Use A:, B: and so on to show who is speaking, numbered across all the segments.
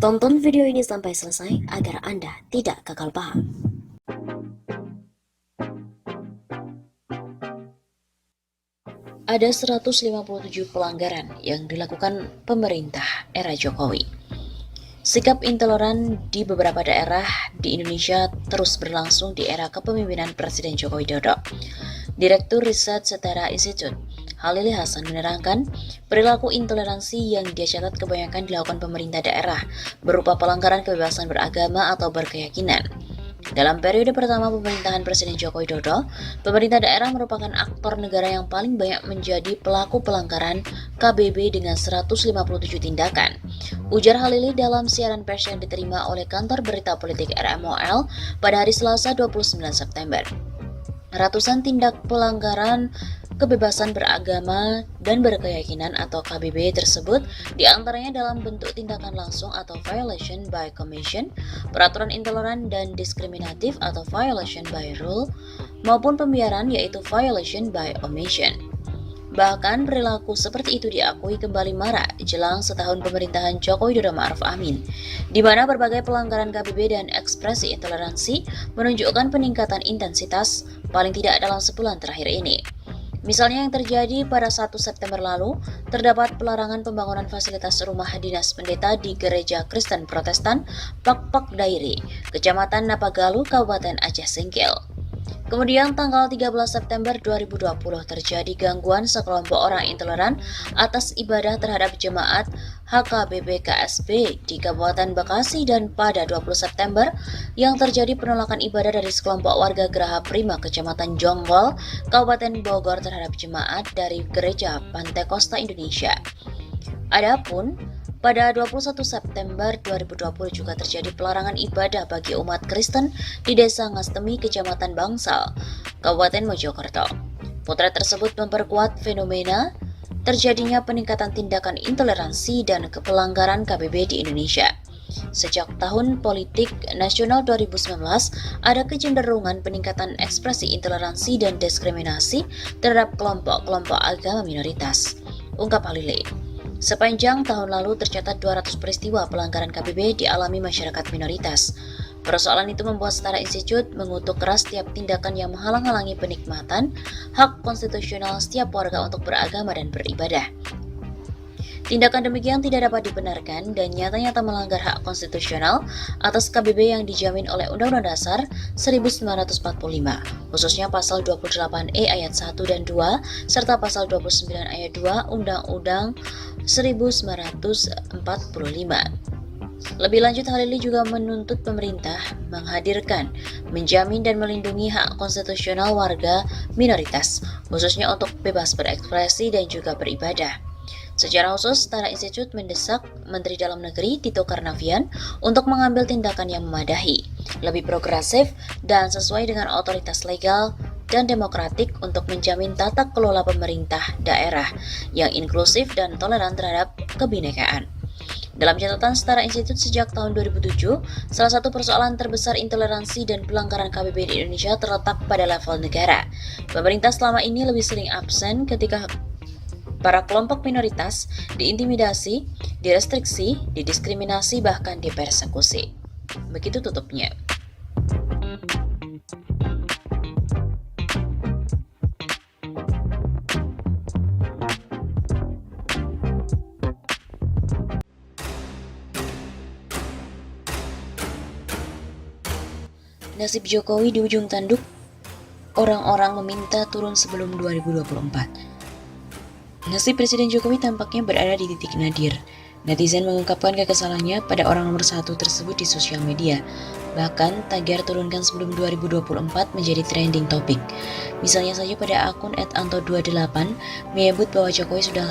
A: Tonton video ini sampai selesai agar Anda tidak gagal paham. Ada 157 pelanggaran yang dilakukan pemerintah era Jokowi. Sikap intoleran di beberapa daerah di Indonesia terus berlangsung di era kepemimpinan Presiden Joko Widodo. Direktur Riset Setara Institute, Halili Hasan menerangkan, perilaku intoleransi yang dia catat kebanyakan dilakukan pemerintah daerah berupa pelanggaran kebebasan beragama atau berkeyakinan. Dalam periode pertama pemerintahan Presiden Joko Widodo, pemerintah daerah merupakan aktor negara yang paling banyak menjadi pelaku pelanggaran KBB dengan 157 tindakan. Ujar Halili dalam siaran pers yang diterima oleh kantor berita politik RMOL pada hari Selasa 29 September. Ratusan tindak pelanggaran kebebasan beragama dan berkeyakinan atau KBB tersebut diantaranya dalam bentuk tindakan langsung atau violation by commission, peraturan intoleran dan diskriminatif atau violation by rule, maupun pembiaran yaitu violation by omission. Bahkan perilaku seperti itu diakui kembali marak jelang setahun pemerintahan Joko Widodo Ma'ruf Amin, di mana berbagai pelanggaran KBB dan ekspresi intoleransi menunjukkan peningkatan intensitas paling tidak dalam sebulan terakhir ini. Misalnya yang terjadi pada 1 September lalu, terdapat pelarangan pembangunan fasilitas rumah dinas pendeta di Gereja Kristen Protestan Pak Dairi, Kecamatan Napagalu, Kabupaten Aceh Singkil. Kemudian tanggal 13 September 2020 terjadi gangguan sekelompok orang intoleran atas ibadah terhadap jemaat HKBP KSB di Kabupaten Bekasi, dan pada 20 September yang terjadi penolakan ibadah dari sekelompok warga Geraha Prima Kecamatan Jonggol, Kabupaten Bogor terhadap jemaat dari Gereja Pantai Kosta Indonesia. Adapun pada 21 September 2020 juga terjadi pelarangan ibadah bagi umat Kristen di Desa Ngastemi, Kecamatan Bangsal, Kabupaten Mojokerto. Potret tersebut memperkuat fenomena terjadinya peningkatan tindakan intoleransi dan pelanggaran KBB di Indonesia. Sejak tahun politik nasional 2019, ada kecenderungan peningkatan ekspresi intoleransi dan diskriminasi terhadap kelompok-kelompok agama minoritas, ungkap Halili. Sepanjang tahun lalu tercatat 200 peristiwa pelanggaran KBB dialami masyarakat minoritas. Persoalan itu membuat Setara Institute mengutuk keras setiap tindakan yang menghalang-halangi penikmatan hak konstitusional setiap warga untuk beragama dan beribadah. Tindakan demikian tidak dapat dibenarkan dan nyata-nyata melanggar hak konstitusional atas KBB yang dijamin oleh Undang-Undang Dasar 1945, khususnya Pasal 28E ayat 1 dan 2, serta Pasal 29 ayat 2 Undang-Undang 1945. Lebih lanjut, Halili juga menuntut pemerintah menghadirkan, menjamin dan melindungi hak konstitusional warga minoritas, khususnya untuk bebas berekspresi dan juga beribadah. Secara khusus, Setara Institute mendesak Menteri Dalam Negeri Tito Karnavian untuk mengambil tindakan yang memadahi, lebih progresif, dan sesuai dengan otoritas legal dan demokratik untuk menjamin tata kelola pemerintah daerah yang inklusif dan toleran terhadap kebinekaan. Dalam catatan Setara Institute sejak tahun 2007, salah satu persoalan terbesar intoleransi dan pelanggaran KBB di Indonesia terletak pada level negara. Pemerintah selama ini lebih sering absen ketika para kelompok minoritas diintimidasi, direstriksi, didiskriminasi, bahkan dipersekusi. Begitu tutupnya. Nasib Jokowi di ujung tanduk, orang-orang meminta turun sebelum 2024. Nasib Presiden Jokowi tampaknya berada di titik nadir. Netizen mengungkapkan kekesalannya pada orang nomor satu tersebut di sosial media. Bahkan, tagar turunkan sebelum 2024 menjadi trending topik. Misalnya saja pada akun @anto28 menyebut bahwa Jokowi sudah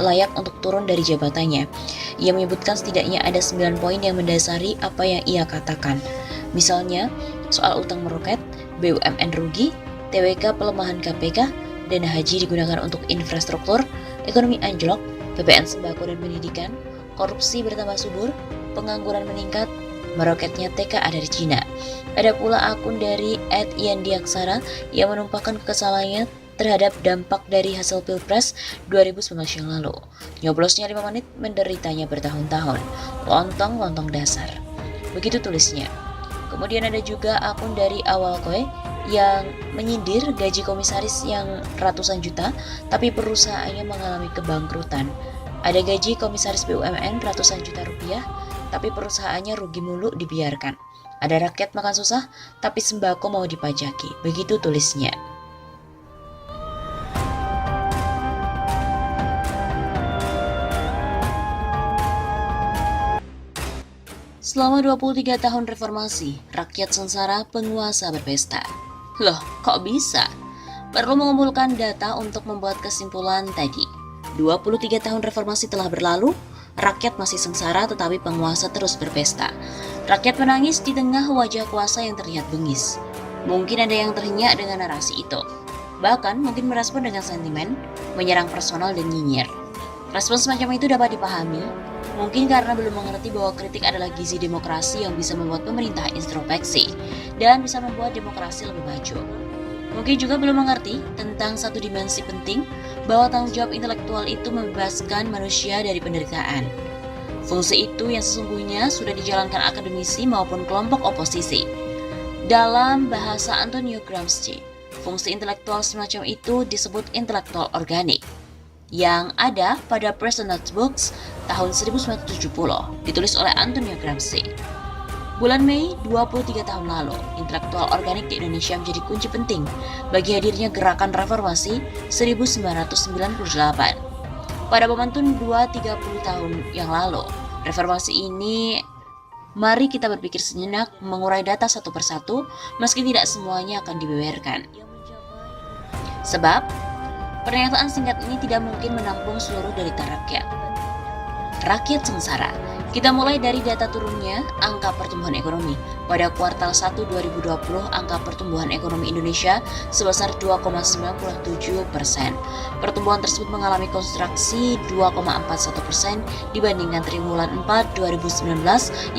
A: layak untuk turun dari jabatannya. Ia menyebutkan setidaknya ada 9 poin yang mendasari apa yang ia katakan. Misalnya, soal utang meroket, BUMN rugi, TWK pelemahan KPK, dana haji digunakan untuk infrastruktur, ekonomi anjlok, PPN sembako dan pendidikan, korupsi bertambah subur, pengangguran meningkat, meroketnya TKA dari Cina. Ada pula akun dari @yandiaksara yang menumpahkan kekesalannya terhadap dampak dari hasil Pilpres 2019 yang lalu. Nyoblosnya 5 menit, menderitanya bertahun-tahun. Lontong-lontong dasar. Begitu tulisnya. Kemudian ada juga akun dari Awal Koe yang menyindir gaji komisaris yang ratusan juta, tapi perusahaannya mengalami kebangkrutan. Ada gaji komisaris BUMN ratusan juta rupiah, tapi perusahaannya rugi mulu dibiarkan. Ada rakyat makan susah, tapi sembako mau dipajaki. Begitu tulisnya. Selama 23 tahun reformasi, rakyat sengsara, penguasa berpesta. Loh, kok bisa? Perlu mengumpulkan data untuk membuat kesimpulan tadi. 23 tahun reformasi telah berlalu, rakyat masih sengsara tetapi penguasa terus berpesta. Rakyat menangis di tengah wajah kuasa yang terlihat bengis. Mungkin ada yang terhenyak dengan narasi itu. Bahkan mungkin merespon dengan sentimen, menyerang personal dan nyinyir. Respon semacam itu dapat dipahami, mungkin karena belum mengerti bahwa kritik adalah gizi demokrasi yang bisa membuat pemerintah introspeksi dan bisa membuat demokrasi lebih maju. Mungkin juga belum mengerti tentang satu dimensi penting bahwa tanggung jawab intelektual itu membebaskan manusia dari penderitaan. Fungsi itu yang sesungguhnya sudah dijalankan akademisi maupun kelompok oposisi. Dalam bahasa Antonio Gramsci, fungsi intelektual semacam itu disebut intelektual organik, yang ada pada Personal Books tahun 1970, ditulis oleh Antonio Gramsci. Bulan Mei 23 tahun lalu, intelektual organik di Indonesia menjadi kunci penting bagi hadirnya gerakan reformasi 1998. Pada momentum 2-30 tahun yang lalu, reformasi ini, mari kita berpikir sejenak, mengurai data satu persatu, meski tidak semuanya akan dibeberkan. Sebab, pernyataan singkat ini tidak mungkin menampung seluruh derita rakyat. Rakyat sengsara. Kita mulai dari data turunnya angka pertumbuhan ekonomi. Pada kuartal 1 2020, angka pertumbuhan ekonomi Indonesia sebesar 2,97%. Pertumbuhan tersebut mengalami kontraksi 2,41% dibandingkan triwulan 4 2019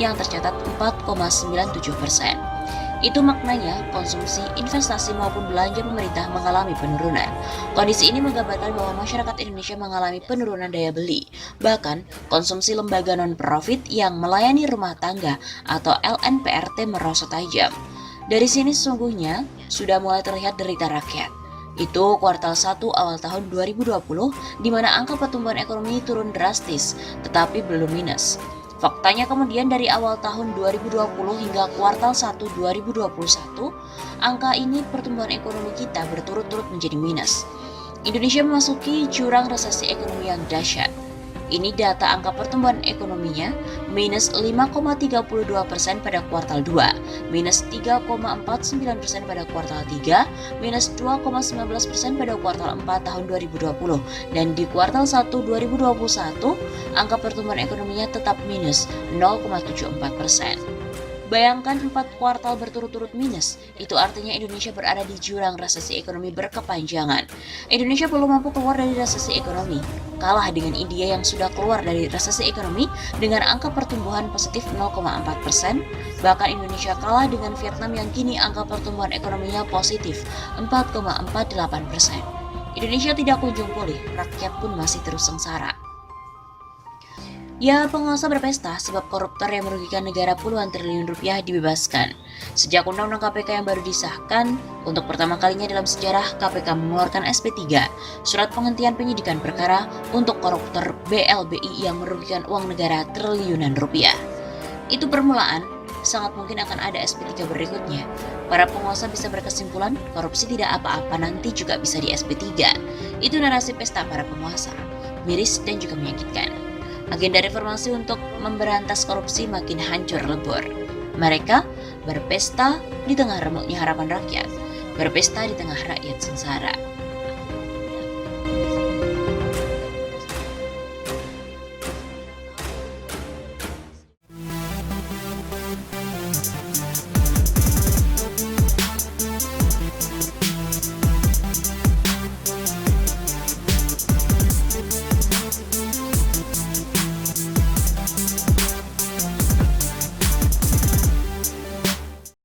A: yang tercatat 4,97%. Itu maknanya konsumsi, investasi maupun belanja pemerintah mengalami penurunan. Kondisi ini menggambarkan bahwa masyarakat Indonesia mengalami penurunan daya beli. Bahkan, konsumsi lembaga non-profit yang melayani rumah tangga atau LNPRT merosot tajam. Dari sini sesungguhnya sudah mulai terlihat derita rakyat. Itu kuartal 1 awal tahun 2020, di mana angka pertumbuhan ekonomi turun drastis, tetapi belum minus. Faktanya kemudian dari awal tahun 2020 hingga kuartal 1 2021, angka ini pertumbuhan ekonomi kita berturut-turut menjadi minus. Indonesia memasuki jurang resesi ekonomi yang dahsyat. Ini data angka pertumbuhan ekonominya, minus 5,32% pada kuartal 2, minus 3,49% pada kuartal 3, minus 2,19% pada kuartal 4 tahun 2020, dan di kuartal 1 2021, angka pertumbuhan ekonominya tetap minus 0,74%. Bayangkan 4 kuartal berturut-turut minus, itu artinya Indonesia berada di jurang resesi ekonomi berkepanjangan. Indonesia belum mampu keluar dari resesi ekonomi, kalah dengan India yang sudah keluar dari resesi ekonomi dengan angka pertumbuhan positif 0,4%, bahkan Indonesia kalah dengan Vietnam yang kini angka pertumbuhan ekonominya positif 4,48%. Indonesia tidak kunjung pulih, rakyat pun masih terus sengsara. Ya, penguasa berpesta sebab koruptor yang merugikan negara puluhan triliun rupiah dibebaskan. Sejak Undang-Undang KPK yang baru disahkan, untuk pertama kalinya dalam sejarah KPK mengeluarkan SP3, surat penghentian penyidikan perkara untuk koruptor BLBI yang merugikan uang negara triliunan rupiah. Itu permulaan, sangat mungkin akan ada SP3 berikutnya. Para penguasa bisa berkesimpulan, korupsi tidak apa-apa, nanti juga bisa di SP3. Itu narasi pesta para penguasa, miris dan juga menyakitkan. Agenda reformasi untuk memberantas korupsi makin hancur lebur. Mereka berpesta di tengah remuknya harapan rakyat, berpesta di tengah rakyat sengsara.